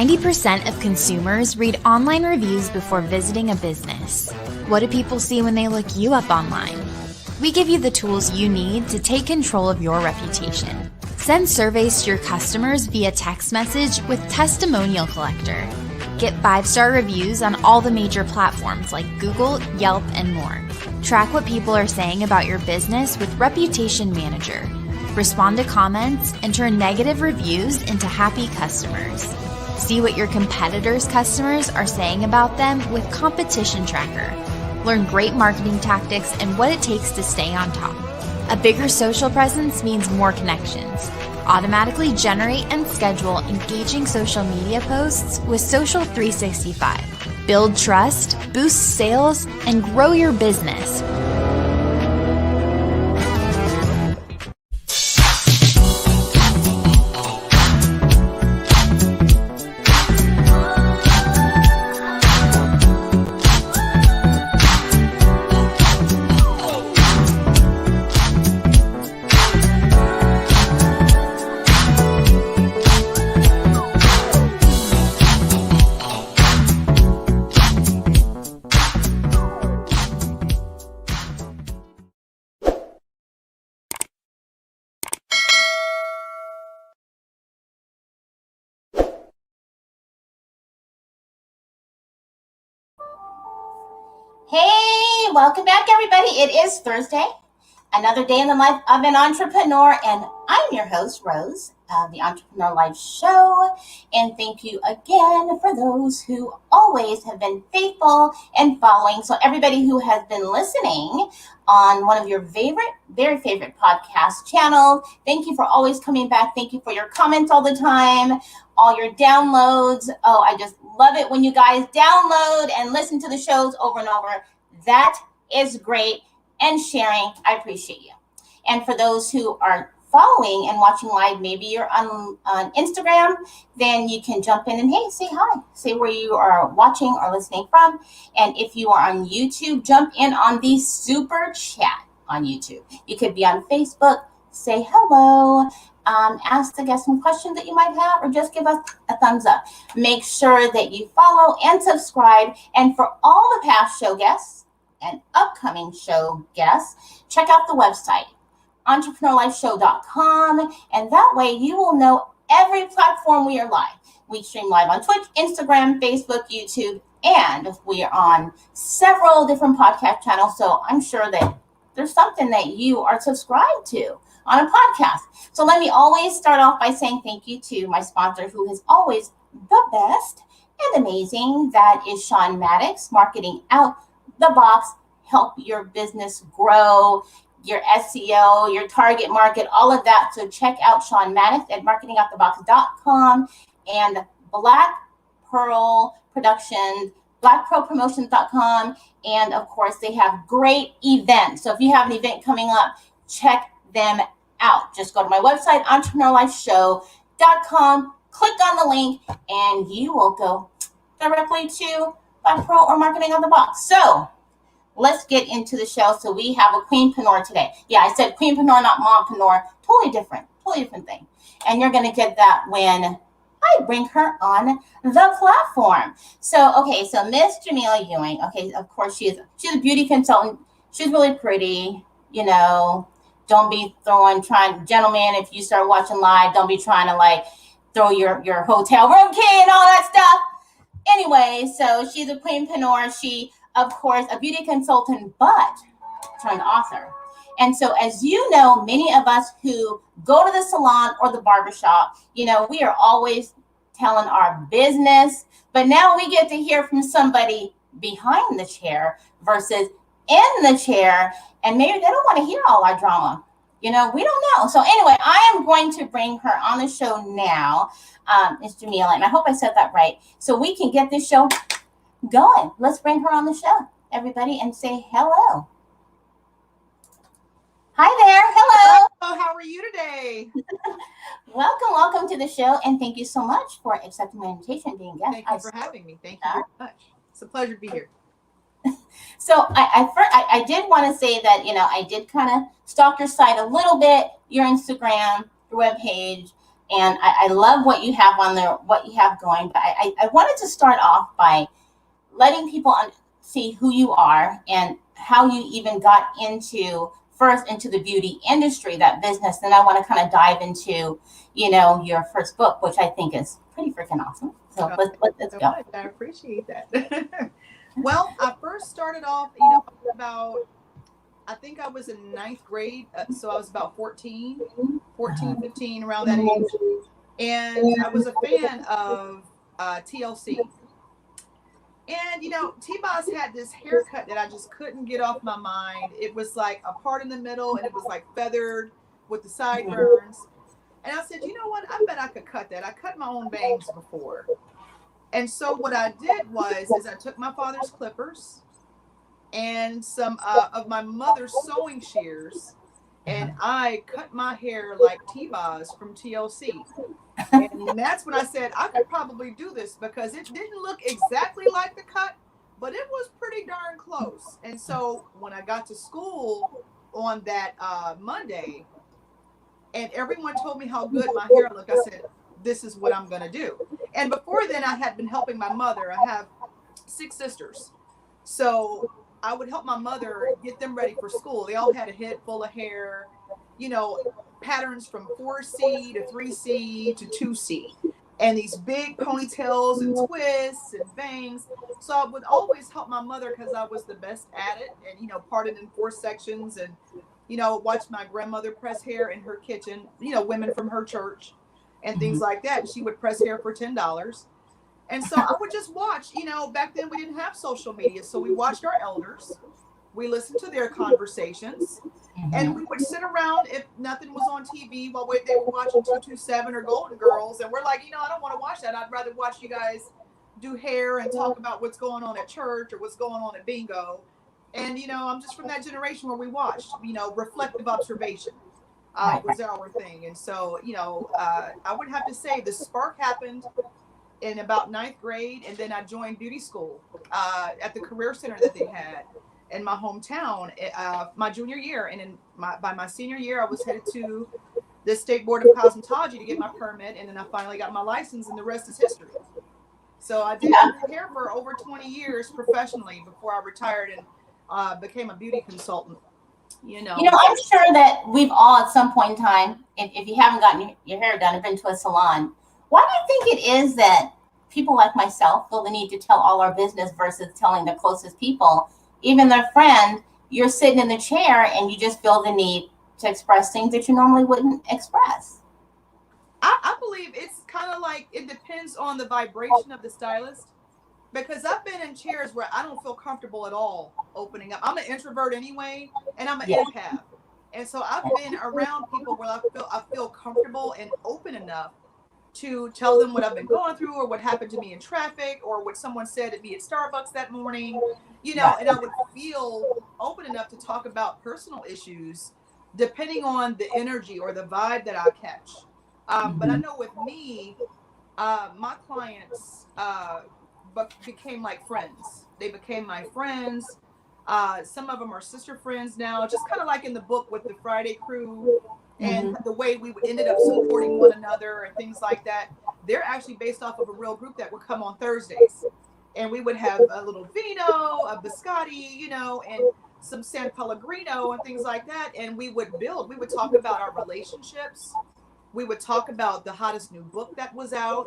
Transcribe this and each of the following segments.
90% of consumers read online reviews before visiting a business. What do people see when they look you up online? We give you the tools you need to take control of your reputation. Send surveys to your customers via text message with Testimonial Collector. Get 5-star reviews on all the major platforms like Google, Yelp, and more. Track what people are saying about your business with Reputation Manager. Respond to comments and turn negative reviews into happy customers. See what your competitors' customers are saying about them with Competition Tracker. Learn great marketing tactics and what it takes to stay on top. A bigger social presence means more connections. Automatically generate and schedule engaging social media posts with Social 365. Build trust, boost sales, and grow your business. Hey, welcome back, everybody. It is Thursday, another day in the life of an entrepreneur, and I'm your host, Rose, of the Entrepreneur Life Show. And thank you again for those who always have been faithful and following. So everybody who has been listening on one of your very favorite podcast channels, thank you for always coming back. Thank you for your comments all the time, all your downloads. Oh, I just love it when you guys download and listen to the shows over and over. That is great. And sharing, I appreciate you. And for those who are following and watching live, maybe you're on Instagram, then you can jump in and, hey, say hi. Say where you are watching or listening from. And if you are on YouTube, jump in on the super chat on YouTube. You could be on Facebook, say hello. Ask the guest some questions that you might have, or just give us a thumbs up. Make sure that you follow and subscribe. And for all the past show guests and upcoming show guests, check out the website, entrepreneurlifeshow.com. And that way you will know every platform we are live. We stream live on Twitch, Instagram, Facebook, YouTube, and we are on several different podcast channels. So I'm sure that there's something that you are subscribed to on a podcast. So let me always start off by saying thank you to my sponsor, who is always the best and amazing. That is Sean Maddox, Marketing Out the Box. Help your business grow, your SEO, your target market, all of that. So check out Sean Maddox at marketingoutthebox.com and Black Pearl Productions, blackpearlpromotions.com. And of course, they have great events. So if you have an event coming up, check them out. Just go to my website, entrepreneurlifeshow.com, click on the link, and you will go directly to Black Pearl or Marketing on the Box. So let's get into the show. So we have a queenpreneur today. Yeah, I said queenpreneur, not mompreneur. Totally different thing. And you're going to get that when I bring her on the platform. So, okay, so Miss Jamilah Ewing. Okay, of course, she's a beauty consultant. She's really pretty, you know. Don't be gentlemen, if you start watching live, don't be trying to like throw your hotel room key and all that stuff. Anyway, so she's a queenpreneur. She, of course, a beauty consultant, but turned author. And so, as you know, many of us who go to the salon or the barbershop, you know, we are always telling our business, but now we get to hear from somebody behind the chair versus in the chair, and maybe they don't want to hear all our drama. You know, we don't know. So anyway, I am going to bring her on the show now, Miss Jamilah, and I hope I said that right, so we can get this show going. Let's bring her on the show, everybody, and say hello. Hi there. Hello. Hello. How are you today? Welcome to the show, and thank you so much for accepting my invitation, being a guest. Thank you for having me. Thank you very much. It's a pleasure to be here. So I did want to say that, you know, I did kind of stalk your site a little bit, your Instagram, your webpage, And I love what you have on there, what you have going. But I wanted to start off by letting people see who you are and how you even got first into the beauty industry, that business. Then I want to kind of dive into, your first book, which I think is pretty freaking awesome. So let's go. I appreciate that. Well, I first started off, I think I was in ninth grade. So I was about 14, 15, around that age. And I was a fan of TLC. And, T-Boz had this haircut that I just couldn't get off my mind. It was like a part in the middle, and it was like feathered with the sideburns. And I said, you know what? I bet I could cut that. I cut my own bangs before. And so what I did is I took my father's clippers and some of my mother's sewing shears, and I cut my hair like T-Boz from TLC. And that's when I said I could probably do this, because it didn't look exactly like the cut, but it was pretty darn close. And so when I got to school on that Monday, and everyone told me how good my hair looked, I said, this is what I'm going to do. And before then, I had been helping my mother. I have 6 sisters. So I would help my mother get them ready for school. They all had a head full of hair, patterns from 4C to 3C to 2C, and these big ponytails and twists and bangs. So I would always help my mother because I was the best at it, and parted in 4 sections, and watch my grandmother press hair in her kitchen, women from her church and things like that. She would press hair for $10. And so I would just watch, back then we didn't have social media. So we watched our elders, we listened to their conversations, and we would sit around if nothing was on TV while they were watching 227 or Golden Girls. And we're like, I don't want to watch that. I'd rather watch you guys do hair and talk about what's going on at church or what's going on at bingo. And, I'm just from that generation where we watched, reflective observation was our thing. And so, I would have to say the spark happened in about 9th grade. And then I joined beauty school at the career center that they had in my hometown my junior year. And by my senior year, I was headed to the State Board of Cosmetology to get my permit. And then I finally got my license, and the rest is history. So I did hair for over 20 years professionally before I retired and became a beauty consultant. I'm sure that we've all at some point in time, if you haven't gotten your hair done or been to a salon, why do you think it is that people like myself feel the need to tell all our business versus telling the closest people, even their friend? You're sitting in the chair and you just feel the need to express things that you normally wouldn't express. I believe it's kind of like it depends on the vibration of the stylist, because I've been in chairs where I don't feel comfortable at all opening up. I'm an introvert anyway, and I'm an empath. And so I've been around people where I feel comfortable and open enough to tell them what I've been going through, or what happened to me in traffic, or what someone said to me at Starbucks that morning, and I would feel open enough to talk about personal issues depending on the energy or the vibe that I catch. But I know with me, my clients became like friends. They became my friends. Some of them are sister friends now, just kind of like in the book with the Friday crew. And the way we ended up supporting one another and things like that. They're actually based off of a real group that would come on Thursdays. And we would have a little vino, a biscotti, and some San Pellegrino and things like that. And we would talk about our relationships. We would talk about the hottest new book that was out.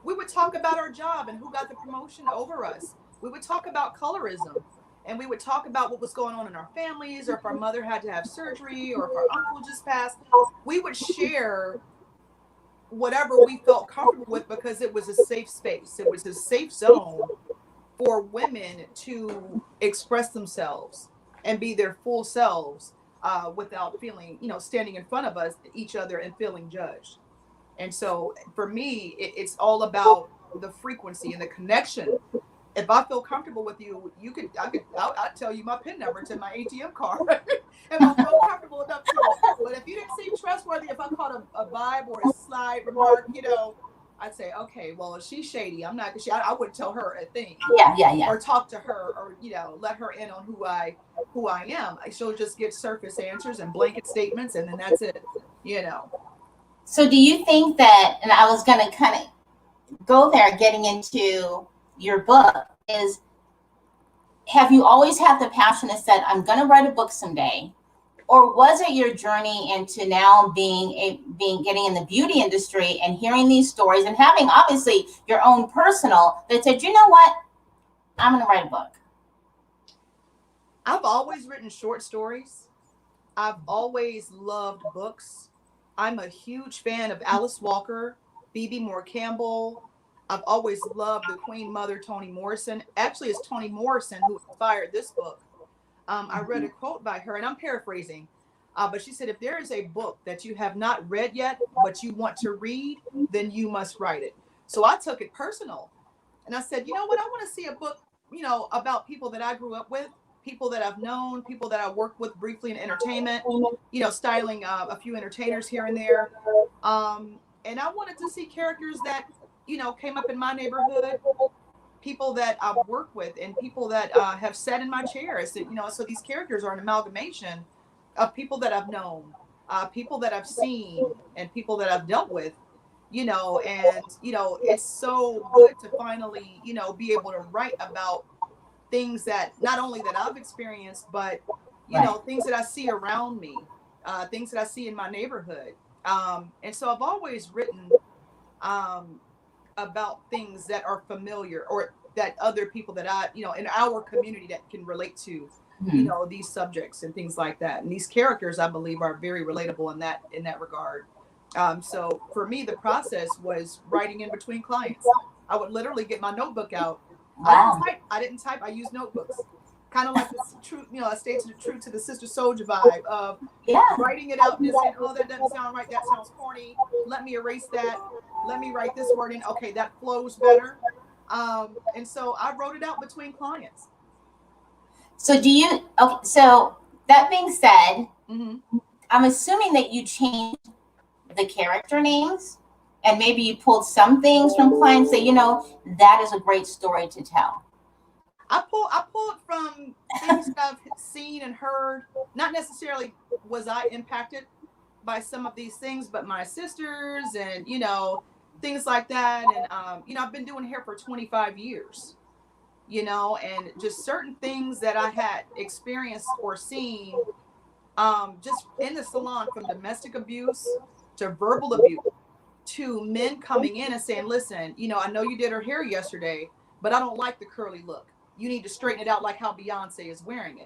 We would talk about our job and who got the promotion over us. We would talk about colorism. And we would talk about what was going on in our families, or if our mother had to have surgery, or if our uncle just passed. We would share whatever we felt comfortable with, because it was a safe space. It was a safe zone for women to express themselves and be their full selves without feeling, standing in front of each other and feeling judged. And so for me, it's all about the frequency and the connection. If I feel comfortable with you, I'll tell you my PIN number to my ATM card. If I feel comfortable enough to. But if you didn't seem trustworthy, if I caught a vibe or a slight remark, I'd say, okay, well, if she's shady, I'm not. I wouldn't tell her a thing. Yeah. Or talk to her, or let her in on who I am. She'll just get surface answers and blanket statements, and then that's it. So do you think that, and I was going to kind of go there getting into your book, is have you always had the passion that said, I'm going to write a book someday? Or was it your journey into now being getting in the beauty industry and hearing these stories and having obviously your own personal that said, you know what, I'm going to write a book? I've always written short stories. I've always loved books. I'm a huge fan of Alice Walker, Phoebe Moore Campbell. I've always loved the Queen Mother, Toni Morrison. Actually, it's Toni Morrison who inspired this book. I read a quote by her, and I'm paraphrasing, but she said, if there is a book that you have not read yet, but you want to read, then you must write it. So I took it personal. And I said, you know what? I want to see a book, about people that I grew up with, people that I've known, people that I worked with briefly in entertainment, styling a few entertainers here and there. And I wanted to see characters that, came up in my neighborhood, people that I've worked with, and people that have sat in my chair. So these characters are an amalgamation of people that I've known, people that I've seen, and people that I've dealt with. It's so good to finally, be able to write about things that not only that I've experienced, but things that I see around me, things that I see in my neighborhood. And so I've always written about things that are familiar, or that other people that I, in our community that can relate to, these subjects and things like that. And these characters, I believe, are very relatable in that regard. So for me, the process was writing in between clients. I would literally get my notebook out. Wow. I didn't type. I used notebooks. Kind of like this true, I stayed true to the Sister Soldier vibe of writing it out and just saying, oh, that doesn't sound right. That sounds corny. Let me erase that. Let me write this word in. Okay, that flows better. And so I wrote it out between clients. So so that being said, Mm-hmm. I'm assuming that you changed the character names, and maybe you pulled some things from clients that, that is a great story to tell. I pulled from things that I've seen and heard. Not necessarily was I impacted by some of these things, but my sisters and, things like that. And, I've been doing hair for 25 years, and just certain things that I had experienced or seen, just in the salon, from domestic abuse to verbal abuse to men coming in and saying, listen, I know you did her hair yesterday, but I don't like the curly look. You need to straighten it out like how Beyonce is wearing it.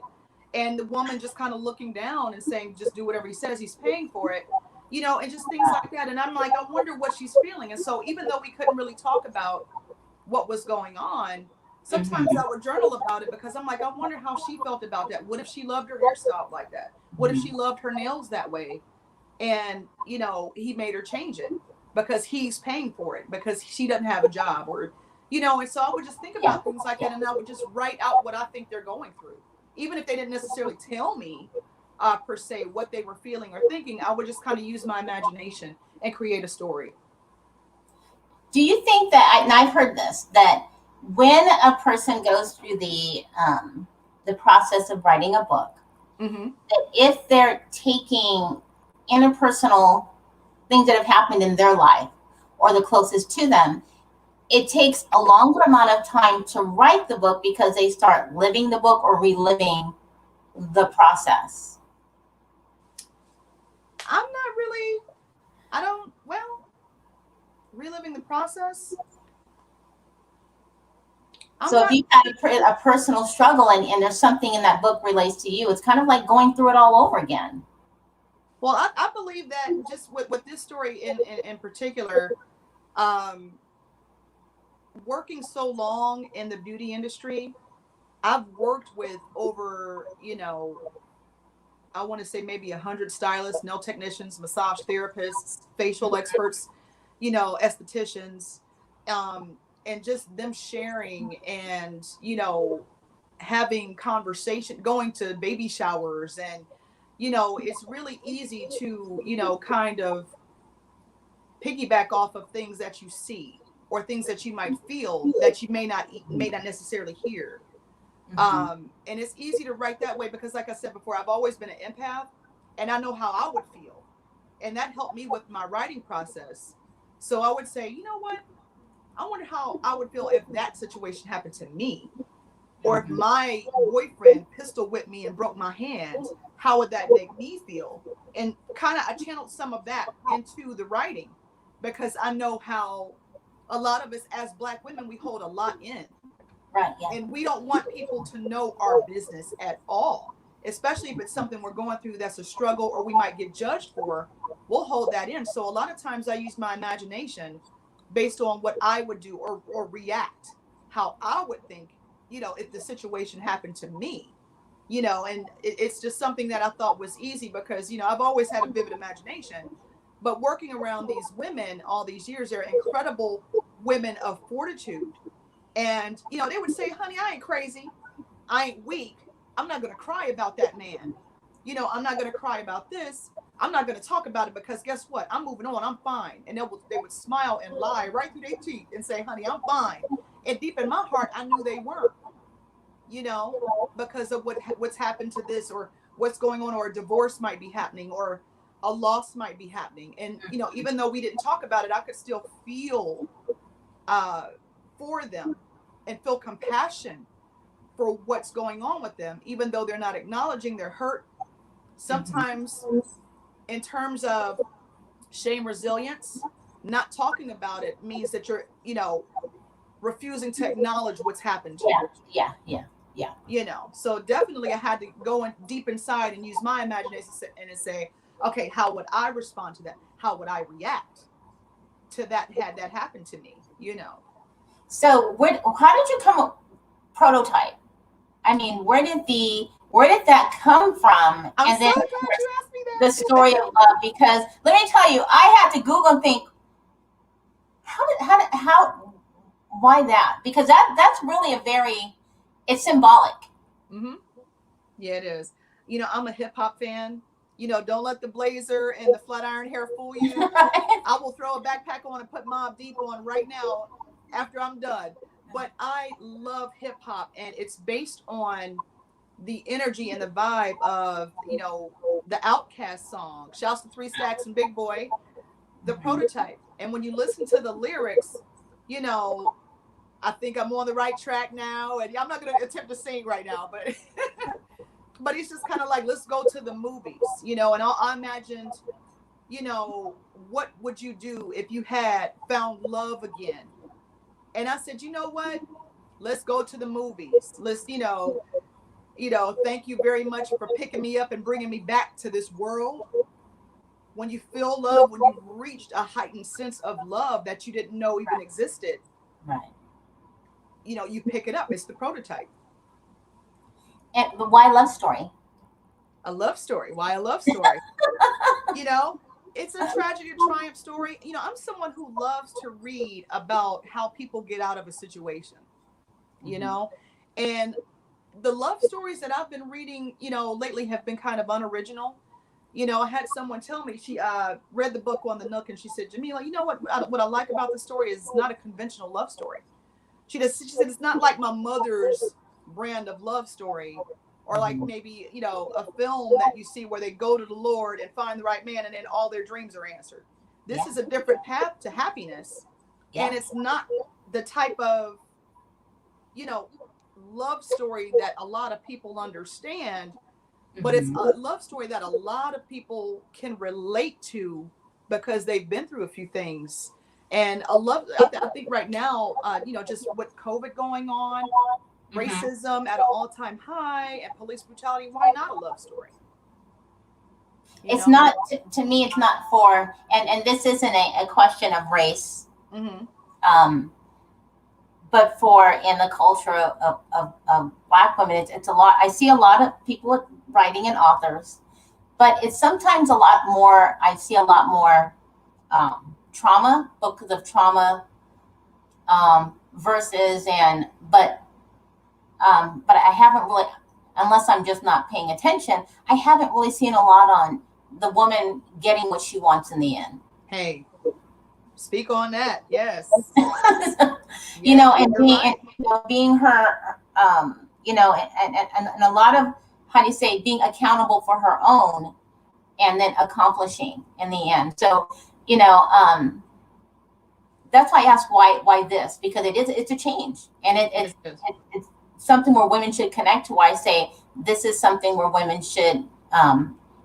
And the woman just kind of looking down and saying, just do whatever he says, he's paying for it, and just things like that. And I'm like, I wonder what she's feeling. And so even though we couldn't really talk about what was going on, sometimes I would journal about it, because I'm like, I wonder how she felt about that. What if she loved her hairstyle like that? What if she loved her nails that way? And, he made her change it because he's paying for it, because she doesn't have a job, or, and so I would just think about things like that, and I would just write out what I think they're going through. Even if they didn't necessarily tell me per se what they were feeling or thinking, I would just kind of use my imagination and create a story. Do you think that, and I've heard this, that when a person goes through the process of writing a book, that if they're taking interpersonal things that have happened in their life or the closest to them, it takes a longer amount of time to write the book because they start living the book or reliving the process? I'm not really, reliving the process. So if you had a personal struggle and there's something in that book relates to you, it's kind of like going through it all over again. Well, I believe that just with this story in particular, working so long in the beauty industry, I've worked with over, I want to say maybe 100 stylists, nail technicians, massage therapists, facial experts, estheticians, and just them sharing and, having conversation, going to baby showers. And, it's really easy to, kind of piggyback off of things that you see or things that you might feel that you may not necessarily hear. And it's easy to write that way because, like I said before, I've always been an empath, and I know how I would feel And that helped me with my writing process. So I would say, you know what? I wonder how I would feel if that situation happened to me. Or if my boyfriend pistol whipped me and broke my hand, how would that make me feel? And kind of I channeled some of that into the writing, because I know how a lot of us as Black women, we hold a lot in. Right. Yeah. And we don't want people to know our business at all, especially if it's something we're going through that's a struggle or we might get judged for. We'll hold that in. So a lot of times I use my imagination based on what I would do or react, how I would think, if the situation happened to me, and it's just something that I thought was easy because, I've always had a vivid imagination. But working around these women all these years, they're incredible women of fortitude. And, they would say, honey, I ain't crazy. I ain't weak. I'm not going to cry about that man. I'm not going to cry about this. I'm not going to talk about it because guess what? I'm moving on. I'm fine. And they would smile and lie right through their teeth and say, honey, I'm fine. And deep in my heart, I knew they weren't, because of what's happened to this or what's going on, or a divorce might be happening or a loss might be happening. And, even though we didn't talk about it, I could still feel for them and feel compassion for what's going on with them, even though they're not acknowledging their hurt. Sometimes in terms of shame resilience, not talking about it means that you're, refusing to acknowledge what's happened to you. Yeah. So definitely I had to go in deep inside and use my imagination and say, okay, how would I respond to that? How would I react to that had that happened to me, So how did you come up prototype? I mean, where did that come from? I'm and so then glad you asked me that. the story of love, because let me tell you, I had to Google and think, why that? Because that's really it's symbolic. Mm-hmm. Yeah, it is. I'm a hip hop fan. Don't let the blazer and the flat iron hair fool you. I will throw a backpack on and put Mobb Deep on right now after I'm done. But I love hip hop, and it's based on the energy and the vibe of, the Outkast song. Shouts to 3 Stacks and Big Boy, the Prototype. And when you listen to the lyrics, I think I'm on the right track now. And I'm not going to attempt to sing right now, but but it's just kind of like, let's go to the movies, and I imagined, what would you do if you had found love again? And I said, you know what? Let's go to the movies. Let's, thank you very much for picking me up and bringing me back to this world. When you feel love, when you've reached a heightened sense of love that you didn't know even existed, Right. You pick it up. It's the Prototype. But why love story? A love story. Why a love story? It's a tragedy or triumph story. I'm someone who loves to read about how people get out of a situation, and the love stories that I've been reading, lately have been kind of unoriginal. I had someone tell me, she read the book on the Nook, and she said, Jamilah, you know what I like about the story is it's not a conventional love story. She said, it's not like my mother's brand of love story, or like maybe, a film that you see where they go to the Lord and find the right man and then all their dreams are answered. This is a different path to happiness. And it's not the type of, love story that a lot of people understand, but it's a love story that a lot of people can relate to because they've been through a few things. And I think right now, just with COVID going on, racism at an all-time high, and police brutality, why not a love story? It's not, to me, it's not for, and this isn't a question of race, but for in the culture of Black women, it's a lot. I see a lot of people writing and authors, but it's sometimes a lot more, I see a lot more trauma, books of trauma versus, but I haven't really, unless I'm just not paying attention, I haven't really seen a lot on the woman getting what she wants in the end. Hey, speak on that. Yes. And being her, and a lot of, how do you say, being accountable for her own, and then accomplishing in the end. So, that's why I asked why this, because it's a change, and it's something where women should connect to. Why I say this is something where women should,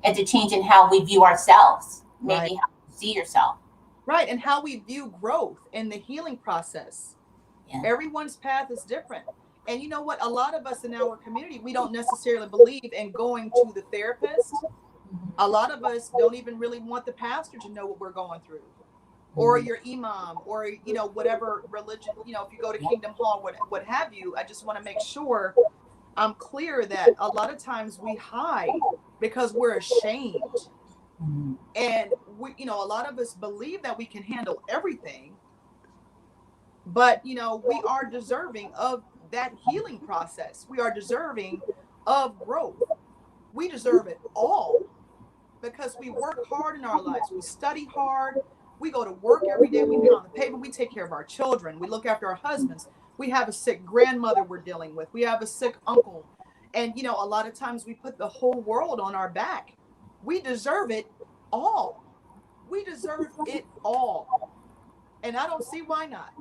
it's a change in how we view ourselves, maybe Right. how you see yourself. Right. And how we view growth and the healing process. Yeah. Everyone's path is different. And you know what? A lot of us in our community, we don't necessarily believe in going to the therapist. A lot of us don't even really want the pastor to know what we're going through, or your imam, or, whatever religion, if you go to Kingdom Hall, what have you. I just want to make sure I'm clear that a lot of times we hide because we're ashamed. And we, a lot of us believe that we can handle everything, but, we are deserving of that healing process. We are deserving of growth. We deserve it all because we work hard in our lives. We study hard. We go to work every day. We pound the paper. We take care of our children. We look after our husbands. We have a sick grandmother we're dealing with. We have a sick uncle. And, a lot of times we put the whole world on our back. We deserve it all. We deserve it all. And I don't see why not.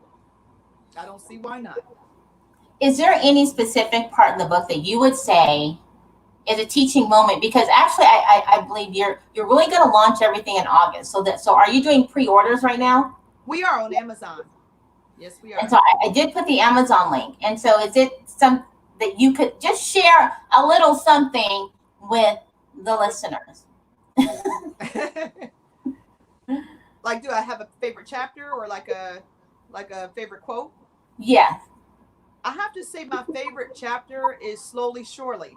I don't see why not. Is there any specific part in the book that you would say is a teaching moment? Because actually, I believe you're really going to launch everything in August. So are you doing pre-orders right now? We are on Amazon. Yes, we are. And so I did put the Amazon link. And so is it some that you could just share a little something with the listeners? Like, do I have a favorite chapter or like a favorite quote? Yes. I have to say my favorite chapter is Slowly Surely.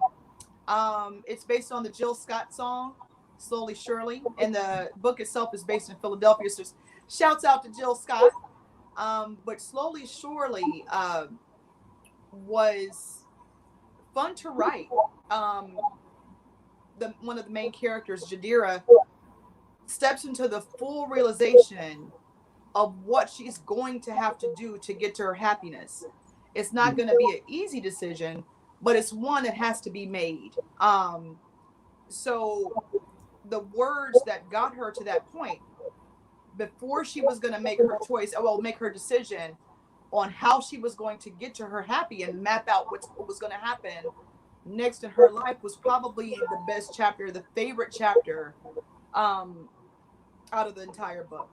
It's based on the Jill Scott song, Slowly Surely. And the book itself is based in Philadelphia. So shouts out to Jill Scott. But Slowly Surely was fun to write. One of the main characters, Jadira, steps into the full realization of what she's going to have to do to get to her happiness. It's not going to be an easy decision, but it's one that has to be made. So the words that got her to that point, before she was going to make her choice, make her decision on how she was going to get to her happy and map out what was going to happen next in her life, was probably the best chapter, the favorite chapter out of the entire book.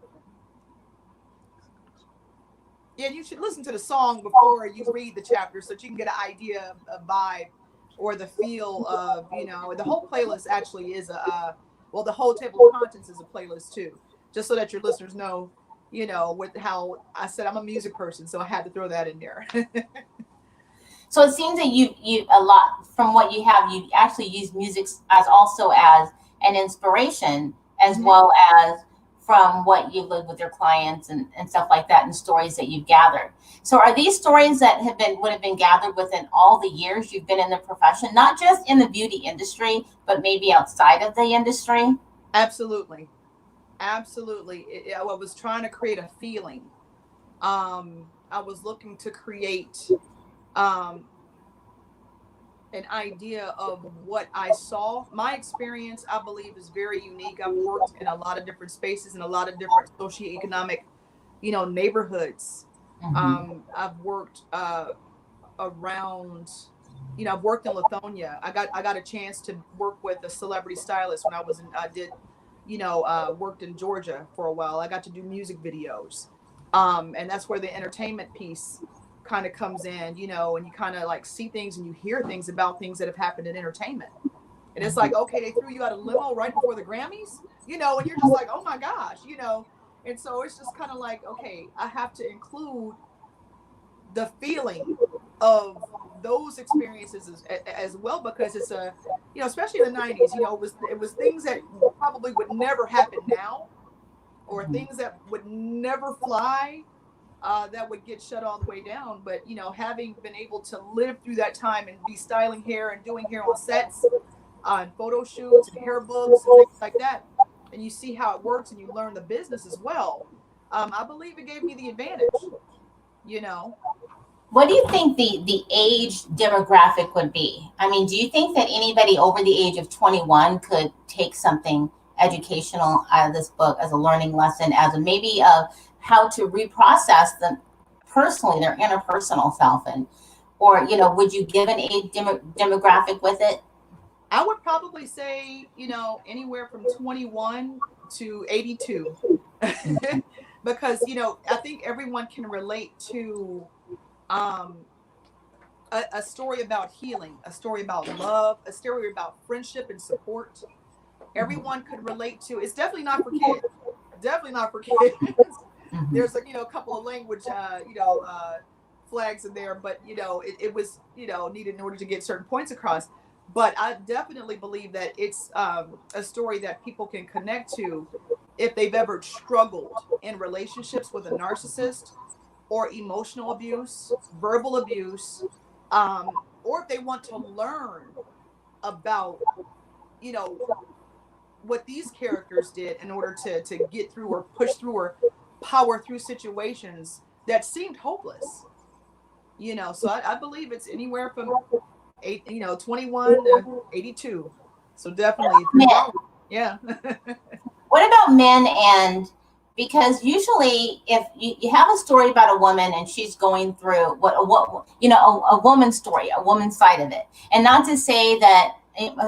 Yeah, you should listen to the song before you read the chapter so that you can get an idea of vibe or the feel of, the whole playlist actually is the whole table of contents is a playlist too, just so that your listeners know, with how I said I'm a music person, so I had to throw that in there. So it seems that you a lot from what you have, you actually use music as also as an inspiration, as well as from what you've lived with your clients and stuff like that, and stories that you've gathered. So are these stories that would have been gathered within all the years you've been in the profession, not just in the beauty industry, but maybe outside of the industry? Absolutely. Absolutely. I was trying to create a feeling. I was looking to create an idea of what I saw. My experience, I believe, is very unique. I've worked in a lot of different spaces in a lot of different socioeconomic, neighborhoods. I've worked around, I've worked in Lithonia. I got a chance to work with a celebrity stylist when worked in Georgia for a while. I got to do music videos. And that's where the entertainment piece kind of comes in, and you kind of like see things and you hear things about things that have happened in entertainment. And it's like, okay, they threw you out of limo right before the Grammys, and you're just like, oh my gosh, and so it's just kind of like, okay, I have to include the feeling of those experiences as well, because it's especially in the 90s, it was things that probably would never happen now, or things that would never fly, that would get shut all the way down. But, having been able to live through that time and be styling hair and doing hair on sets, and photo shoots and hair books and things like that, and you see how it works and you learn the business as well, I believe it gave me the advantage, What do you think the age demographic would be? I mean, do you think that anybody over the age of 21 could take something educational out of this book as a learning lesson, as a maybe of how to reprocess them personally, their interpersonal self, and or would you give an age demographic with it? I would probably say, anywhere from 21 to 82. Because, I think everyone can relate to a story about healing, a story about love, a story about friendship and support. Everyone could relate to. It's definitely not for kids. Definitely not for kids. There's a couple of language flags in there, but it was needed in order to get certain points across. But I definitely believe that it's a story that people can connect to if they've ever struggled in relationships with a narcissist, or emotional abuse, verbal abuse, or if they want to learn about what these characters did in order to get through or push through or power through situations that seemed hopeless. So I believe it's anywhere from 21 to 82. So definitely, yeah. What about men? And because usually if you have a story about a woman and she's going through a woman's story, a woman's side of it, and not to say that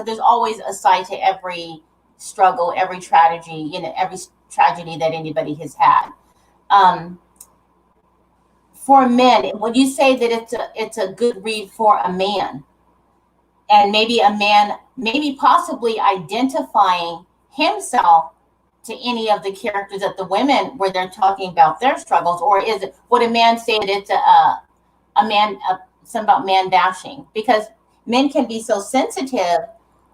there's always a side to every struggle, every tragedy, every tragedy that anybody has had. For men, would you say that it's a good read for a man? And maybe a man, maybe possibly identifying himself to any of the characters that the women, where they're talking about their struggles, or would a man say that it's something about man bashing? Because men can be so sensitive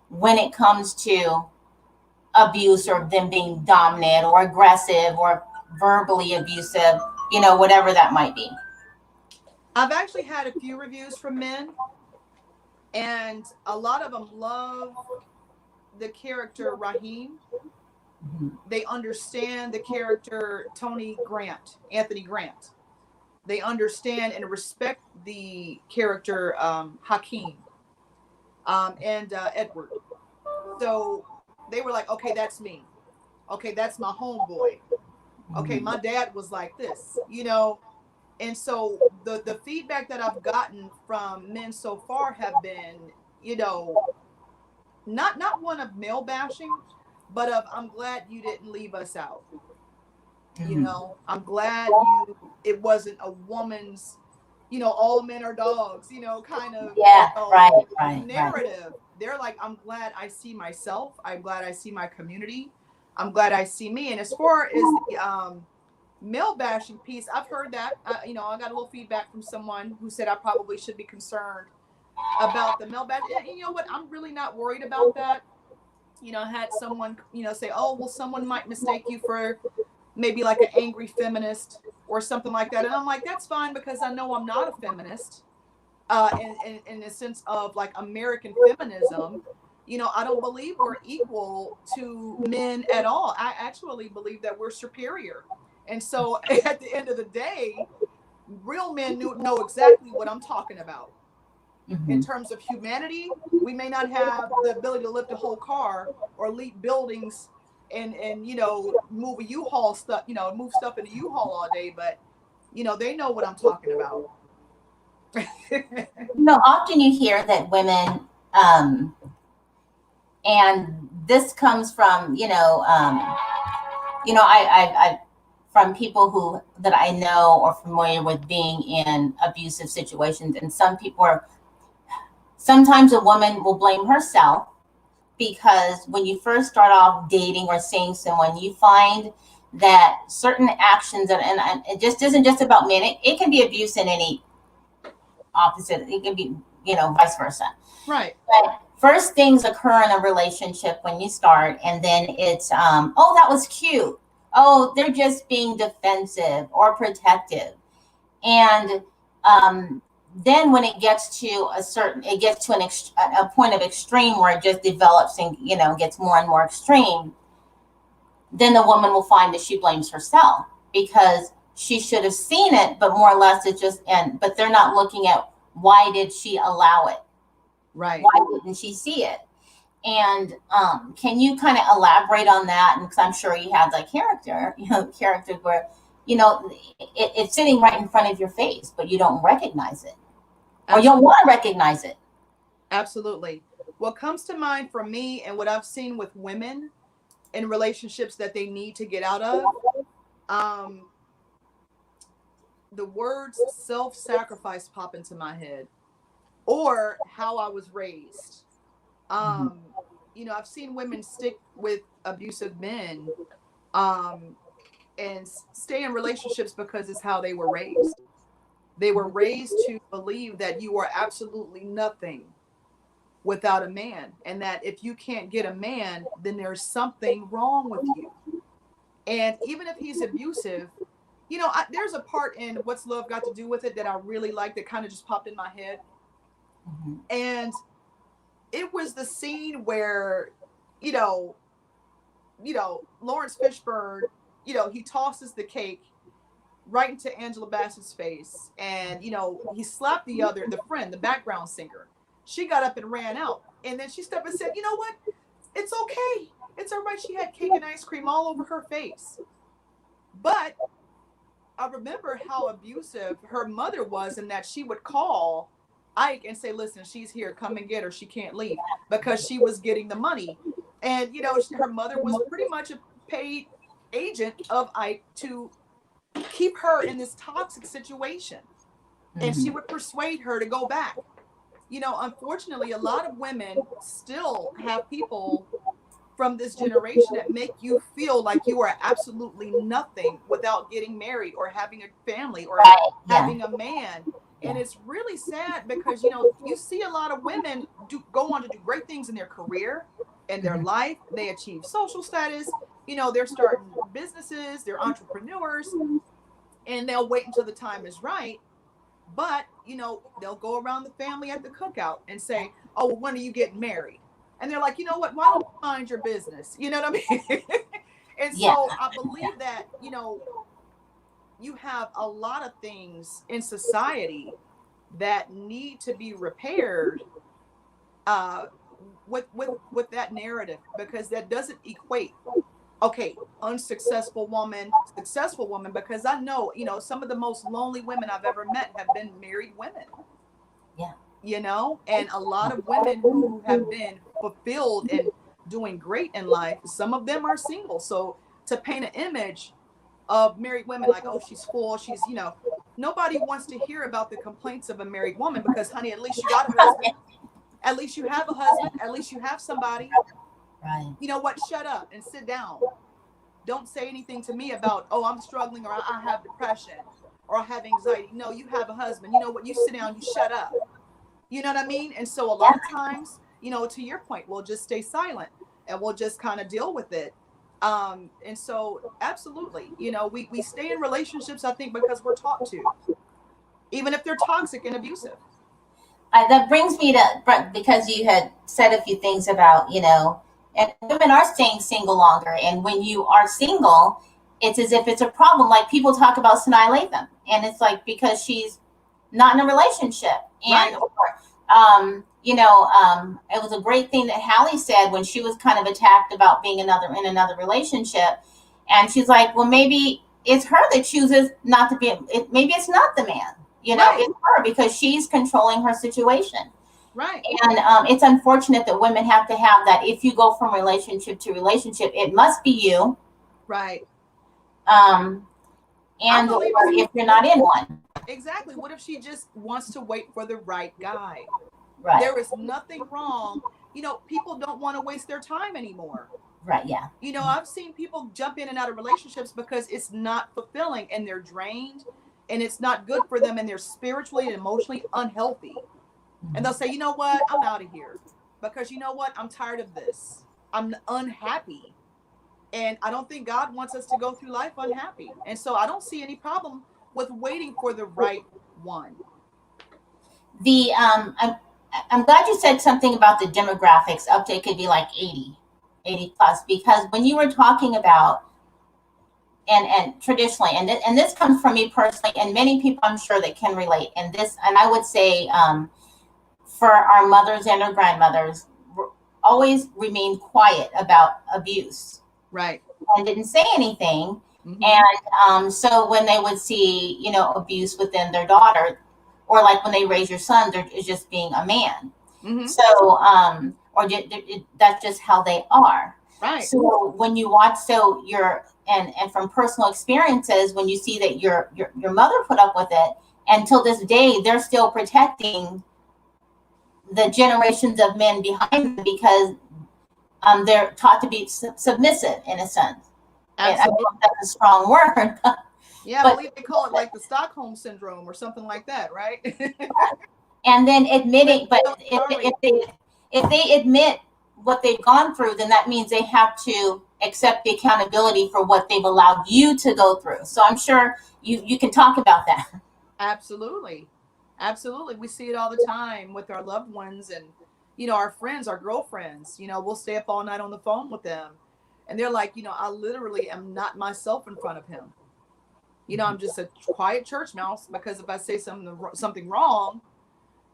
when it comes to abuse, or them being dominant or aggressive or verbally abusive, whatever that might be. I've actually had a few reviews from men, and a lot of them love the character Raheem. They understand the character Anthony Grant. They understand and respect the character Hakeem and Edward. So they were like, okay, that's me. Okay, that's my homeboy. Okay, my dad was like this, And so the feedback that I've gotten from men so far have been, not one of male bashing, but of, I'm glad you didn't leave us out. I'm glad it wasn't a woman's, all men are dogs, kind of narrative. Right. They're like, I'm glad I see myself. I'm glad I see my community. I'm glad I see me. And as far as the male bashing piece, I've heard that. I got a little feedback from someone who said I probably should be concerned about the male bashing. And you know what? I'm really not worried about that. I had someone, say, oh, well, someone might mistake you for maybe like an angry feminist or something like that. And I'm like, that's fine, because I know I'm not a feminist in the sense of like American feminism. I don't believe we're equal to men at all. I actually believe that we're superior. And so at the end of the day, real men know exactly what I'm talking about. In terms of humanity, we may not have the ability to lift a whole car or leap buildings and move a U-Haul stuff, move stuff in a U-Haul all day, but they know what I'm talking about. Often you hear that women, and this comes from I from people that I know or familiar with being in abusive situations, and sometimes a woman will blame herself, because when you first start off dating or seeing someone, you find that certain actions, and it just isn't just about men. It can be abuse in any opposite. It can be, vice versa. Right. But first things occur in a relationship when you start, and then it's, oh, that was cute. Oh, they're just being defensive or protective. And then when it gets to a point of extreme where it just develops and, gets more and more extreme, then the woman will find that she blames herself, because she should have seen it, but more or less but they're not looking at, why did she allow it? Right. Why didn't she see it? And can you kind of elaborate on that? And because I'm sure you had like characters where, it's sitting right in front of your face, but you don't recognize it, or you don't want to recognize it. Absolutely. What comes to mind for me and what I've seen with women in relationships that they need to get out of, um, the words self-sacrifice pop into my head, or how I was raised. Um, I've seen women stick with abusive men, um, and stay in relationships because it's how they were raised. They were raised to believe that you are absolutely nothing without a man, and that if you can't get a man, then there's something wrong with you. And even if he's abusive, there's a part in What's Love Got to Do with It that I really like, that kind of just popped in my head. And it was the scene where, you know, Lawrence Fishburne, he tosses the cake right into Angela Bassett's face. And, he slapped the friend, the background singer. She got up and ran out. And then she stepped and said, you know what? It's okay. It's all right. She had cake and ice cream all over her face. But I remember how abusive her mother was, and that she would call Ike and say, listen, she's here, come and get her. She can't leave, because she was getting the money. And, her mother was pretty much a paid agent of Ike to keep her in this toxic situation. And she would persuade her to go back. Unfortunately, a lot of women still have people from this generation that make you feel like you are absolutely nothing without getting married or having a family or having a man. And it's really sad, because, you see a lot of women go on to do great things in their career, in their life. They achieve social status, they're starting businesses, they're entrepreneurs, and they'll wait until the time is right. But, they'll go around the family at the cookout and say, oh, well, when are you getting married? And they're like, you know what, why don't you mind your business? You know what I mean? And so I believe that, you have a lot of things in society that need to be repaired with that narrative, because that doesn't equate, okay, unsuccessful woman, successful woman, because I know, some of the most lonely women I've ever met have been married women. And a lot of women who have been fulfilled and doing great in life, some of them are single. So to paint an image of married women like, oh, she's full, she's, nobody wants to hear about the complaints of a married woman, because, honey, at least you got a husband. At least you have a husband. At least you have somebody. Right. You know what? Shut up and sit down. Don't say anything to me about, oh, I'm struggling, or I have depression, or I have anxiety. No, you have a husband. You know what? You sit down, you shut up. You know what I mean? And so a lot of times, to your point, we'll just stay silent and we'll just kind of deal with it. And so absolutely, we stay in relationships, I think, because we're taught to, even if they're toxic and abusive. That brings me to, because you had said a few things about, and women are staying single longer. And when you are single, it's as if it's a problem. Like people talk about Sanaa Lathan, and it's like, because she's not in a relationship. And, it was a great thing that Hallie said when she was kind of attacked about being in another relationship. And she's like, well, maybe it's her that chooses not to be, maybe it's not the man, it's her, because she's controlling her situation. Right. And it's unfortunate that women have to have that. If you go from relationship to relationship, it must be you. Right. And if you're not in one. Exactly. What if she just wants to wait for the right guy? Right. There is nothing wrong. People don't want to waste their time anymore. Right. Yeah. I've seen people jump in and out of relationships because it's not fulfilling, and they're drained, and it's not good for them, and they're spiritually and emotionally unhealthy. And they'll say, you know what, I'm out of here, because you know what, I'm tired of this. I'm unhappy. And I don't think God wants us to go through life unhappy. And so I don't see any problem with waiting for the right one. I'm glad you said something about the demographics. Update could be like 80 plus, because when you were talking about, and traditionally, and this comes from me personally, and many people I'm sure that can relate, and I would say, for our mothers and our grandmothers, always remained quiet about abuse. Right. And didn't say anything. Mm-hmm. And so when they would see, abuse within their daughter, or like when they raise your son, they're just being a man. Mm-hmm. So, that's just how they are. Right. So when you watch, and from personal experiences, when you see that your mother put up with it, and till this day, they're still protecting the generations of men behind them because they're taught to be submissive in a sense. And I don't know if that's a strong word. Yeah, I believe they call it like the Stockholm syndrome or something like that, right? And then admitting, but if they admit what they've gone through, then that means they have to accept the accountability for what they've allowed you to go through. So I'm sure you can talk about that. Absolutely. Absolutely. We see it all the time with our loved ones and, our friends, our girlfriends. We'll stay up all night on the phone with them. And they're like, I literally am not myself in front of him. I'm just a quiet church mouse, because if I say something wrong,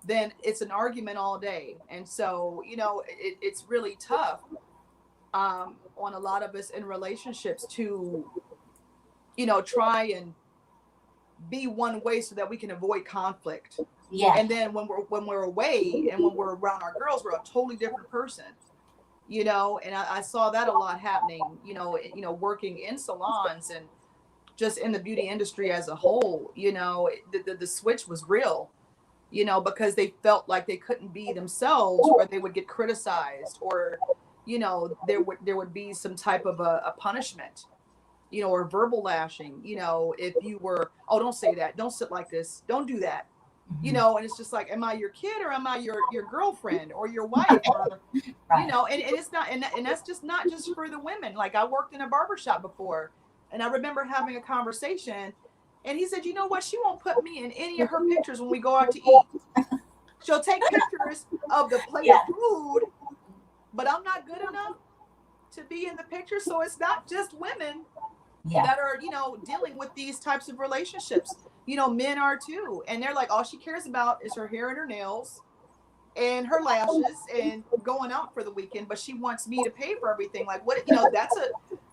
then it's an argument all day. And so, it's really tough on a lot of us in relationships to, try and be one way so that we can avoid conflict. Yeah. And then when we're away and when we're around our girls, we're a totally different person. And I saw that a lot happening, working in salons and just in the beauty industry as a whole. The switch was real, because they felt like they couldn't be themselves, or they would get criticized, or, there would be some type of a punishment, or verbal lashing, if you were, oh, don't say that, don't sit like this, don't do that. And it's just like, am I your kid, or am I your girlfriend or your wife? Or, right. And it's not, and that's just not just for the women. Like, I worked in a barbershop before, and I remember having a conversation, and he said, you know what? She won't put me in any of her pictures when we go out to eat. She'll take pictures of the plate of food, but I'm not good enough to be in the picture. So it's not just women that are, dealing with these types of relationships. Men are too. And they're like, all she cares about is her hair and her nails and her lashes and going out for the weekend. But she wants me to pay for everything. Like, what,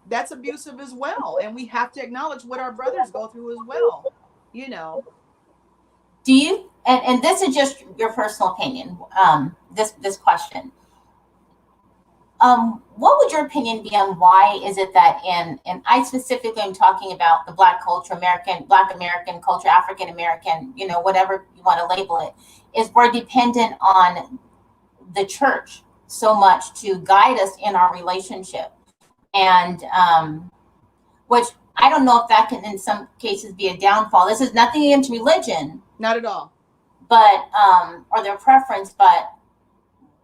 that's abusive as well. And we have to acknowledge what our brothers go through as well. Do you, and this is just your personal opinion, this question. What would your opinion be on why is it that and I specifically am talking about the Black culture, Black American culture, African American, whatever you want to label it, is we're dependent on the church so much to guide us in our relationship. And which I don't know if that can in some cases be a downfall. This is nothing against religion. Not at all. But, or their preference, but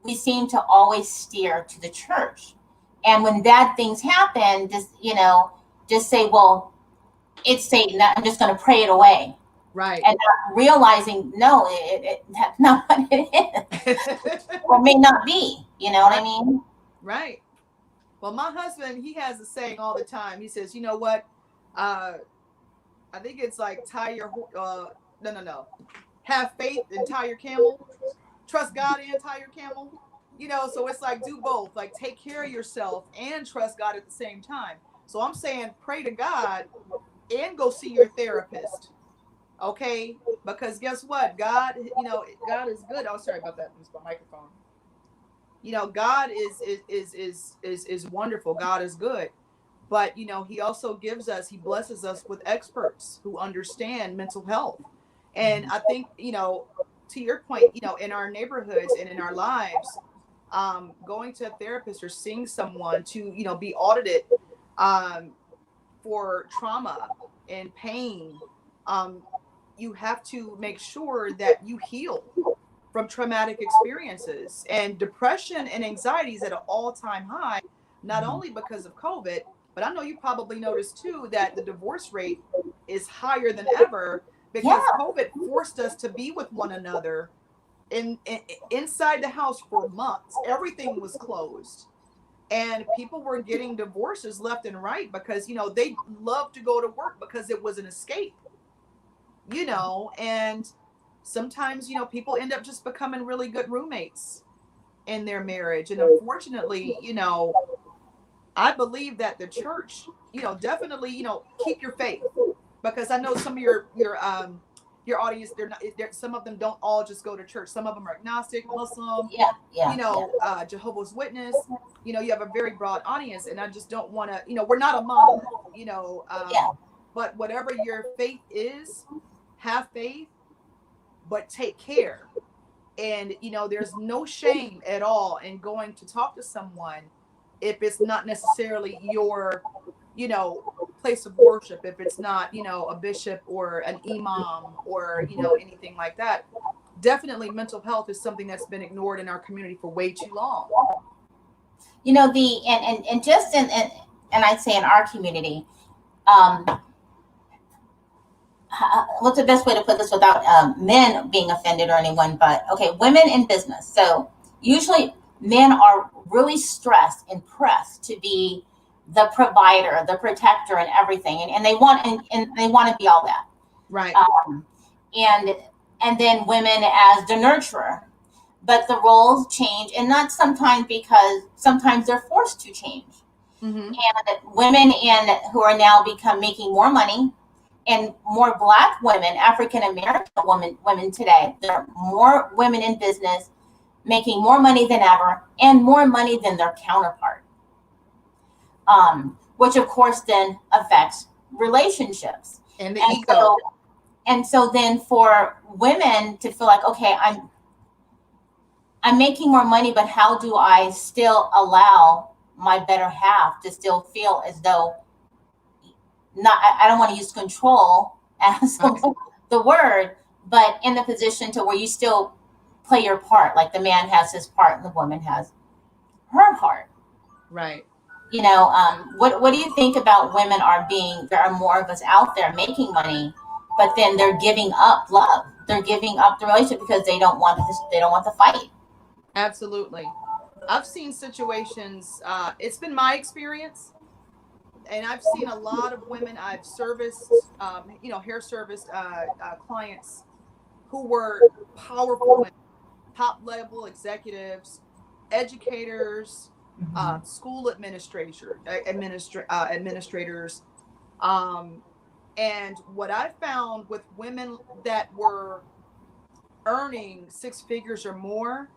we seem to always steer to the church. And when bad things happen, just say, well, it's Satan. I'm just going to pray it away. Right. And not realizing, no, that's not what it is. Or may not be. You know what I mean? Right. Well, my husband, he has a saying all the time. He says, you know what? I think it's like no. Have faith and tie your camel. Trust God and tie your camel. So it's like, do both. Like, take care of yourself and trust God at the same time. So I'm saying, pray to God and go see your therapist. Okay? Because guess what? God, God is good. Oh, sorry about that. It's my microphone. God is wonderful. God is good. But, he also he blesses us with experts who understand mental health. And I think, to your point, in our neighborhoods and in our lives, going to a therapist or seeing someone to, be audited for trauma and pain, you have to make sure that you heal from traumatic experiences. And depression and anxiety is at an all-time high, not only because of COVID, but I know you probably noticed too that the divorce rate is higher than ever because COVID forced us to be with one another inside the house for months. Everything was closed. And people were getting divorces left and right because, they loved to go to work because it was an escape, and sometimes, people end up just becoming really good roommates. in their marriage. And unfortunately, I believe that the church, definitely, keep your faith, because I know some of your audience, some of them don't all just go to church. Some of them are agnostic, Muslim, Jehovah's Witness. You have a very broad audience, and I just don't want to, we're not a monolith, but whatever your faith is, have faith, but take care. And, there's no shame at all in going to talk to someone if it's not necessarily your, place of worship, if it's not, a bishop or an imam or, anything like that. Definitely mental health is something that's been ignored in our community for way too long. And just and I'd say in our community, what's the best way to put this without men being offended or anyone, but okay, women in business. So usually men are really stressed and pressed to be the provider, the protector, and everything, and they want to be all that, right? And then women as the nurturer, but the roles change, and not sometimes, because sometimes they're forced to change. Mm-hmm. And women who are now making more money, and more Black women, African American women today, there are more women in business making more money than ever, and more money than their counterpart. Which of course then affects relationships and the ego. So then for women to feel like, okay, I'm making more money, but how do I still allow my better half to still feel as though I don't want to use control as the word, but in the position to where you still play your part, like the man has his part and the woman has her part. Right. What do you think about women there are more of us out there making money, but then they're giving up love. They're giving up the relationship because they don't want the fight. Absolutely. I've seen situations, it's been my experience, and I've seen a lot of women I've serviced, hair serviced clients who were powerful women, top level executives, educators, school administrators. And what I found with women that were earning 6 figures or more,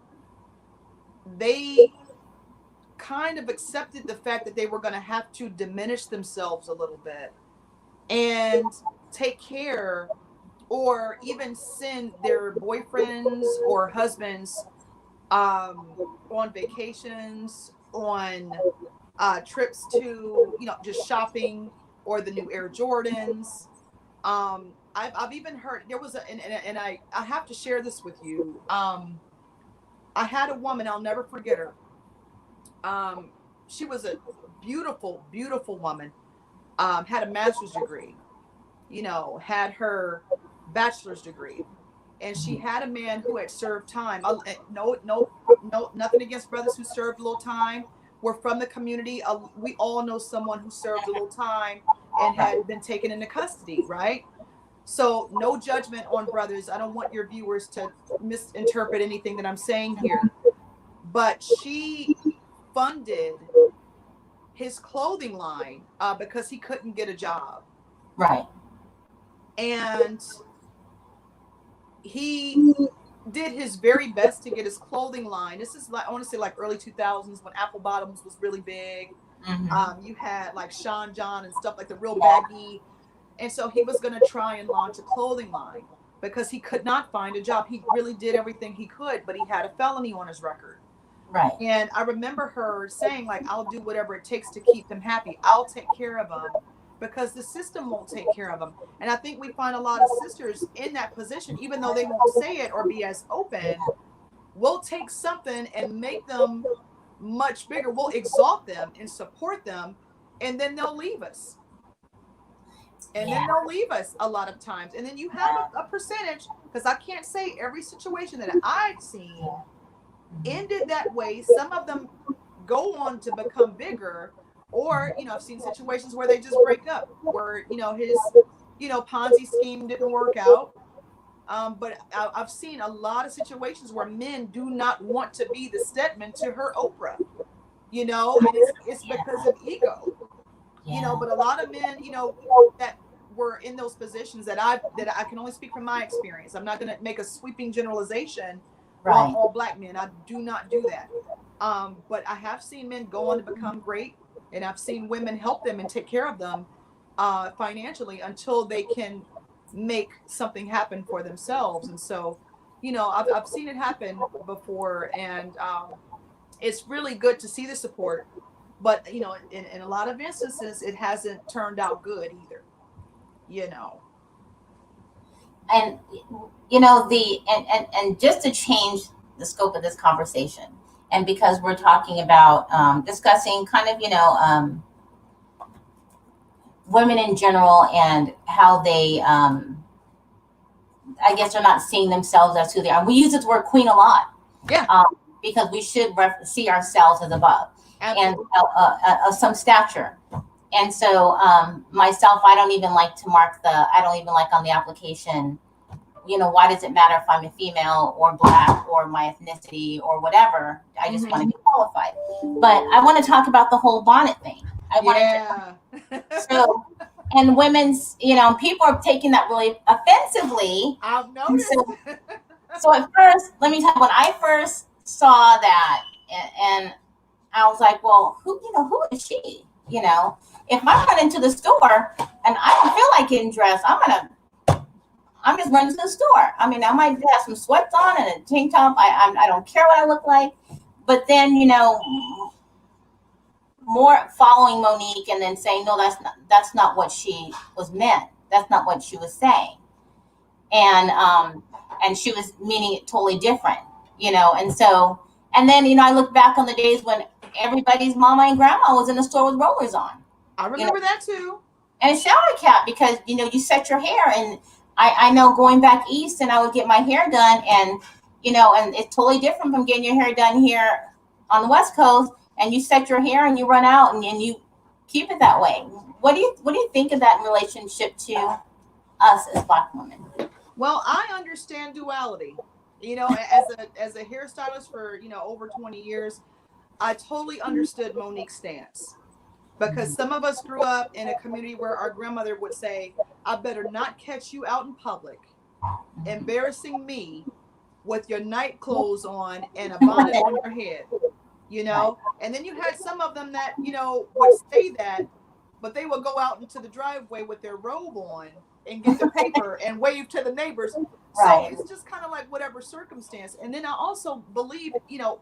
they kind of accepted the fact that they were going to have to diminish themselves a little bit and take care, or even send their boyfriends or husbands on vacations, on trips to, just shopping, or the new Air Jordans. I've even heard, there was and I have to share this with you. I had a woman, I'll never forget her. She was a beautiful, beautiful woman. Had a master's degree, had her bachelor's degree, and she had a man who had served time. No, nothing against brothers who served a little time. We're from the community. We all know someone who served a little time and had been taken into custody, right? So no judgment on brothers. I don't want your viewers to misinterpret anything that I'm saying here. But she funded his clothing line because he couldn't get a job. Right. And he did his very best to get his clothing line. This is like, I want to say like early 2000s when Apple Bottoms was really big. Mm-hmm. You had like Sean John and stuff like the real baggy. And so he was going to try and launch a clothing line because he could not find a job. He really did everything he could, but he had a felony on his record. Right. And I remember her saying, like, I'll do whatever it takes to keep them happy. I'll take care of them because the system won't take care of them. And I think we find a lot of sisters in that position, even though they won't say it or be as open. We'll take something and make them much bigger. We'll exalt them and support them, and then they'll leave us. And then they'll leave us a lot of times. And then you have a percentage, because I can't say every situation that I've seen ended that way. Some of them go on to become bigger, or, I've seen situations where they just break up, where, his, Ponzi scheme didn't work out. But I've seen a lot of situations where men do not want to be the Stedman to her Oprah, you know, and it's because of ego, you know. But a lot of men, you know, that were in those positions that I can only speak from my experience. I'm not going to make a sweeping generalization on all black men. I do not do that. But I have seen men go on to become great, and I've seen women help them and take care of them financially until they can make something happen for themselves. And so, you know, I've seen it happen before, and it's really good to see the support. But, you know, in a lot of instances, it hasn't turned out good either, you know. And, you know, and just to change the scope of this conversation, and because we're talking about discussing kind of, you know, women in general and how they, I guess they're not seeing themselves as who they are. We use the word queen a lot. Yeah. Because we should see ourselves as above. Absolutely. And of some stature. And so myself, I don't even like on the application, you know, why does it matter if I'm a female or black or my ethnicity or whatever? I just want to be qualified. But I want to talk about the whole bonnet thing. So, and women's, you know, people are taking that really offensively. I've noticed. So at first, let me tell you, when I first saw that, and I was like, well, who is she? You know, if I run into the store and I don't feel like getting dressed, I'm just running to the store. I mean, I might have some sweats on and a tank top. I don't care what I look like. But then, you know, more following Monique and then saying, no, that's not what she was meant. That's not what she was saying. And she was meaning it totally different, you know. And so, and then, you know, I look back on the days when everybody's mama and grandma was in the store with rollers on. I remember that too. And a shower cap, because, you know, you set your hair. And I know going back east, and I would get my hair done, and, you know, and it's totally different from getting your hair done here on the West Coast, and you set your hair and you run out and you keep it that way. What do you think of that in relationship to us as Black women? Well, I understand duality. You know, as a hairstylist for, you know, over 20 years, I totally understood Monique's stance. Because some of us grew up in a community where our grandmother would say, I better not catch you out in public embarrassing me with your night clothes on and a bonnet on your head, you know. And then you had some of them that, you know, would say that, but they would go out into the driveway with their robe on and get the paper and wave to the neighbors. So it's just kind of like whatever circumstance. And then I also believe, you know,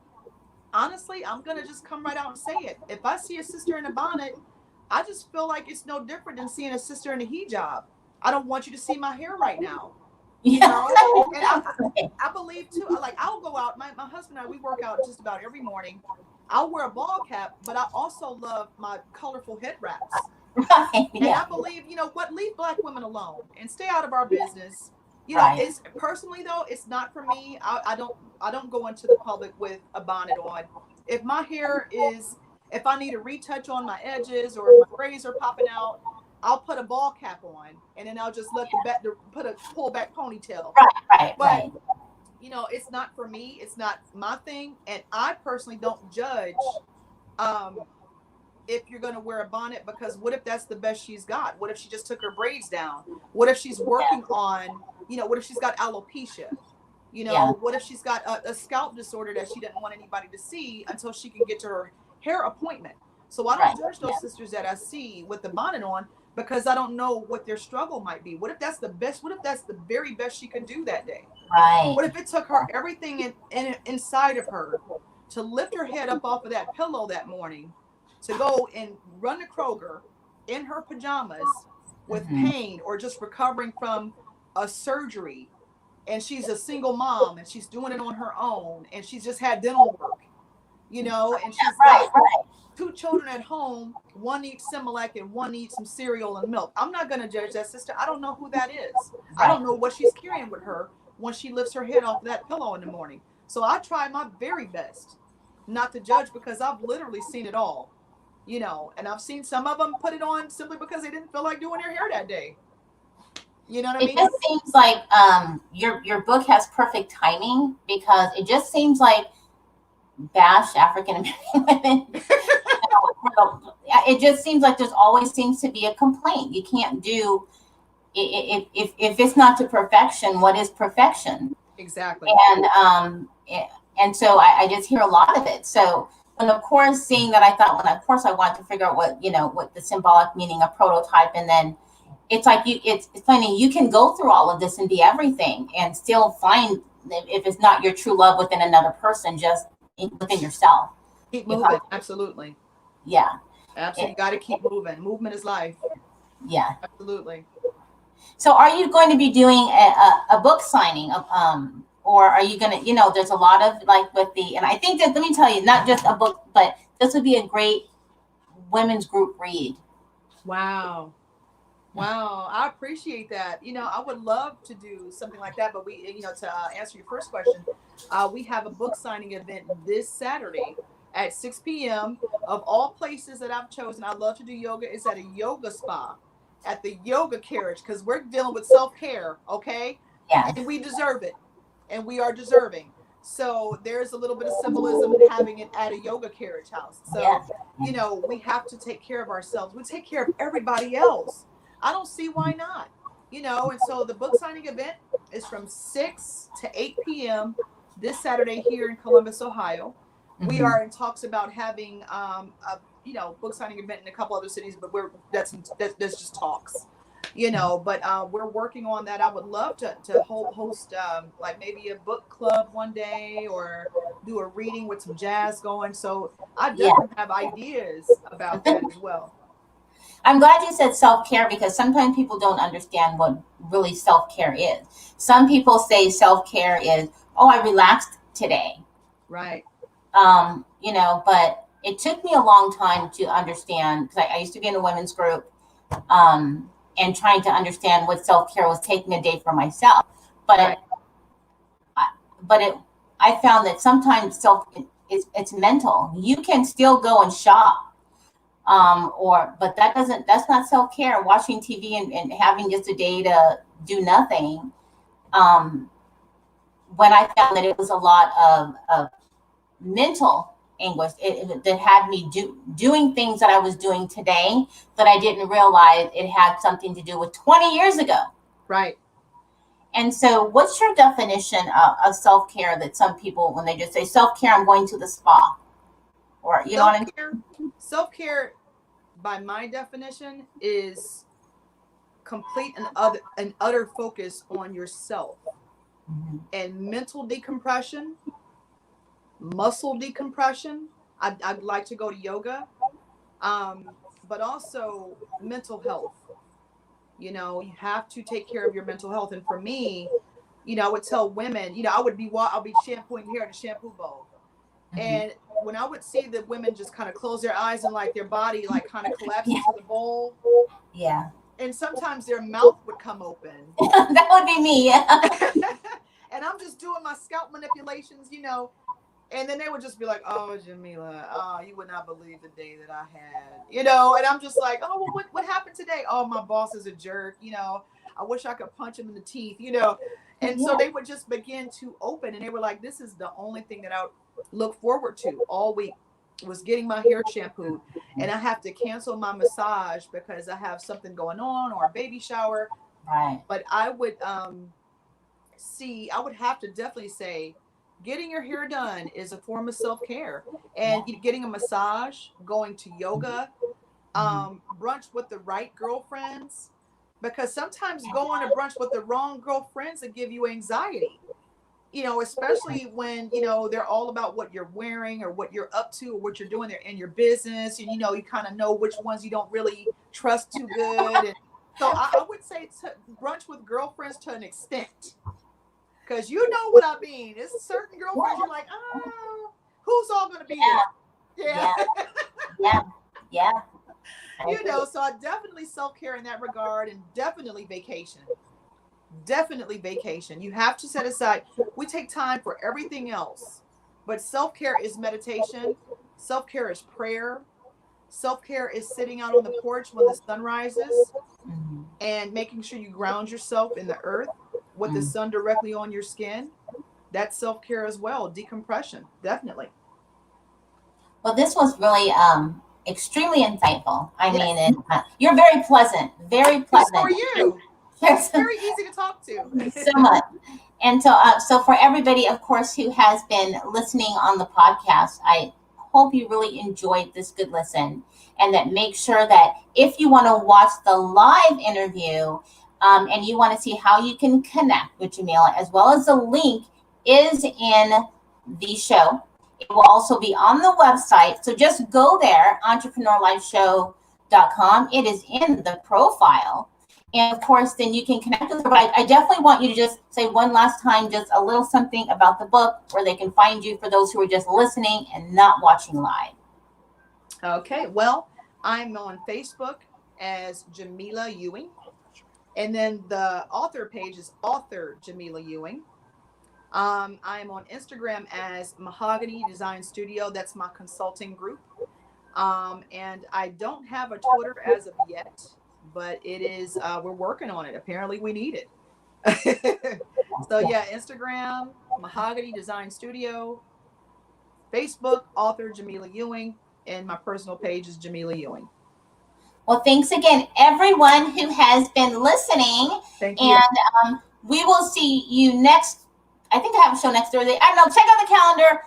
honestly, I'm going to just come right out and say it. If I see a sister in a bonnet, I just feel like it's no different than seeing a sister in a hijab. I don't want you to see my hair right now. You know? And I believe too, like I'll go out, my husband and I, we work out just about every morning. I'll wear a ball cap, but I also love my colorful head wraps. And I believe, you know what, leave Black women alone and stay out of our business. You know, it's personally though, it's not for me. I don't go into the public with a bonnet on. If my hair is, if I need a retouch on my edges or my braids are popping out, I'll put a ball cap on, and then I'll just let put a pull back ponytail. But you know, it's not for me. It's not my thing, and I personally don't judge if you're going to wear a bonnet, because what if that's the best she's got? What if she just took her braids down? What if she's working on, you know, what if she's got alopecia? You know, what if she's got a scalp disorder that she didn't want anybody to see until she can get to her hair appointment? So I don't judge those sisters that I see with the bonnet on, because I don't know what their struggle might be. What if that's the best? What if that's the very best she could do that day? What if it took her everything inside of her to lift her head up off of that pillow that morning, to go and run to Kroger in her pajamas with pain or just recovering from a surgery, and she's a single mom and she's doing it on her own, and she's just had dental work, you know, and she's got 2 children at home. One eats Similac and one eats some cereal and milk. I'm not going to judge that sister. I don't know who that is. I don't know what she's carrying with her when she lifts her head off that pillow in the morning. So I try my very best not to judge, because I've literally seen it all, you know, and I've seen some of them put it on simply because they didn't feel like doing their hair that day. You know what I It mean? just seems like your book has perfect timing because it just seems like bash African American women. It just seems like there's always seems to be a complaint. You can't do if it's not to perfection. What is perfection? Exactly. And so I just hear a lot of it. So when of course seeing that, I thought when of course I wanted to figure out what the symbolic meaning of prototype, and then it's like it's funny, you can go through all of this and be everything and still find if it's not your true love within another person, just within yourself. Keep moving. Absolutely. Yeah. Absolutely. You got to keep moving. Movement is life. Yeah. Absolutely. So are you going to be doing a book signing or are you going to, there's a lot of like with and I think that, let me tell you, not just a book, but this would be a great women's group read. Wow. Wow. I appreciate that. I would love to do something like that, but to answer your first question, we have a book signing event this Saturday at 6 p.m. Of all places that I've chosen. I love to do yoga. It's at a yoga spa at the Yoga Carriage because we're dealing with self-care, okay? Yeah. And we deserve it. And we are deserving. So there's a little bit of symbolism in having it at a Yoga Carriage house. So, we have to take care of ourselves. We take care of everybody else. I don't see why not, and so the book signing event is from 6 to 8 p.m. this Saturday here in Columbus, Ohio. Mm-hmm. We are in talks about having a book signing event in a couple other cities, but that's just talks, but we're working on that. I would love to host like maybe a book club one day or do a reading with some jazz going. So I definitely have ideas about that as well. I'm glad you said self-care because sometimes people don't understand what really self-care is. Some people say self-care is, I relaxed today. Right. But it took me a long time to understand because I used to be in a women's group and trying to understand what self-care was, taking a day for myself. But I found that sometimes it's mental. You can still go and shop. But that's not self-care. Watching TV and having just a day to do nothing. When I found that it was a lot of mental anguish, that had me doing things that I was doing today that I didn't realize it had something to do with 20 years ago. Right. And so what's your definition of self-care that some people, when they just say self-care, I'm going to the spa? Or, you know what I mean? Self-care, by my definition, is complete and utter focus on yourself. Mm-hmm. And mental decompression, muscle decompression. I'd like to go to yoga, but also mental health. You have to take care of your mental health. And for me, I would tell women, I'll be shampooing hair in a shampoo bowl. Mm-hmm. And when I would see the women just kind of close their eyes and like their body like kind of collapse into the bowl. Yeah. And sometimes their mouth would come open. That would be me. Yeah. And I'm just doing my scalp manipulations, and then they would just be like, "Oh, Jamilah, you would not believe the day that I had," and I'm just like, "Oh, well, what happened today? Oh, my boss is a jerk, I wish I could punch him in the teeth, And so they would just begin to open, and they were like, "This is the only thing that I look forward to all week was getting my hair shampooed, and I have to cancel my massage because I have something going on or a baby shower." Right. But I would I would have to definitely say getting your hair done is a form of self-care, and getting a massage, going to yoga, brunch with the right girlfriends, because sometimes going to brunch with the wrong girlfriends will give you anxiety, especially when, they're all about what you're wearing or what you're up to or what you're doing there in your business. And, you kind of know which ones you don't really trust too good. And so I would say brunch with girlfriends to an extent. Because you know what I mean. It's certain girlfriends you're like, who's all going to be there? Yeah. So I definitely self-care in that regard, and definitely vacation. Definitely vacation. You have to set aside. We take time for everything else, but self-care is meditation. Self-care is prayer. Self-care is sitting out on the porch when the sun rises. Mm-hmm. and making sure you ground yourself in the earth with the sun directly on your skin. That's self-care as well. Decompression, definitely. Well, this was really extremely insightful. I Yes. mean, you're very pleasant, very pleasant. So are you. It's very easy to talk to. So much. And so for everybody, of course, who has been listening on the podcast, I hope you really enjoyed this good listen, and that make sure that if you want to watch the live interview and you want to see how you can connect with Jamilah, as well as the link is in the show. It will also be on the website. So just go there, entrepreneurlifeshow.com. It is in the profile. And of course, then you can connect with her. But I definitely want you to just say one last time, just a little something about the book, where they can find you for those who are just listening and not watching live. Okay, well, I'm on Facebook as Jamilah Ewing. And then the author page is author Jamilah Ewing. I'm on Instagram as Mahogany Design Studio. That's my consulting group. And I don't have a Twitter as of yet, but it is, we're working on it. Apparently we need it. So yeah, Instagram, Mahogany Design Studio, Facebook, author Jamilah Ewing, and my personal page is Jamilah Ewing. Well, thanks again, everyone who has been listening. Thank you. And we will see you next. I think I have a show next Thursday. I don't know. Check out the calendar.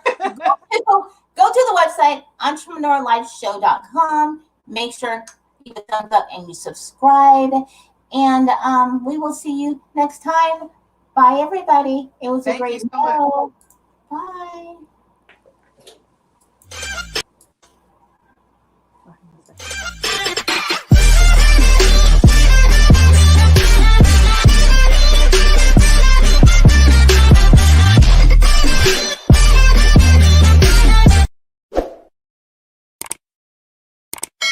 Go to the website, entrepreneurlifeshow.com. Make sure you give a thumbs up and you subscribe. And we will see you next time. Bye, everybody. It was a great show. Bye.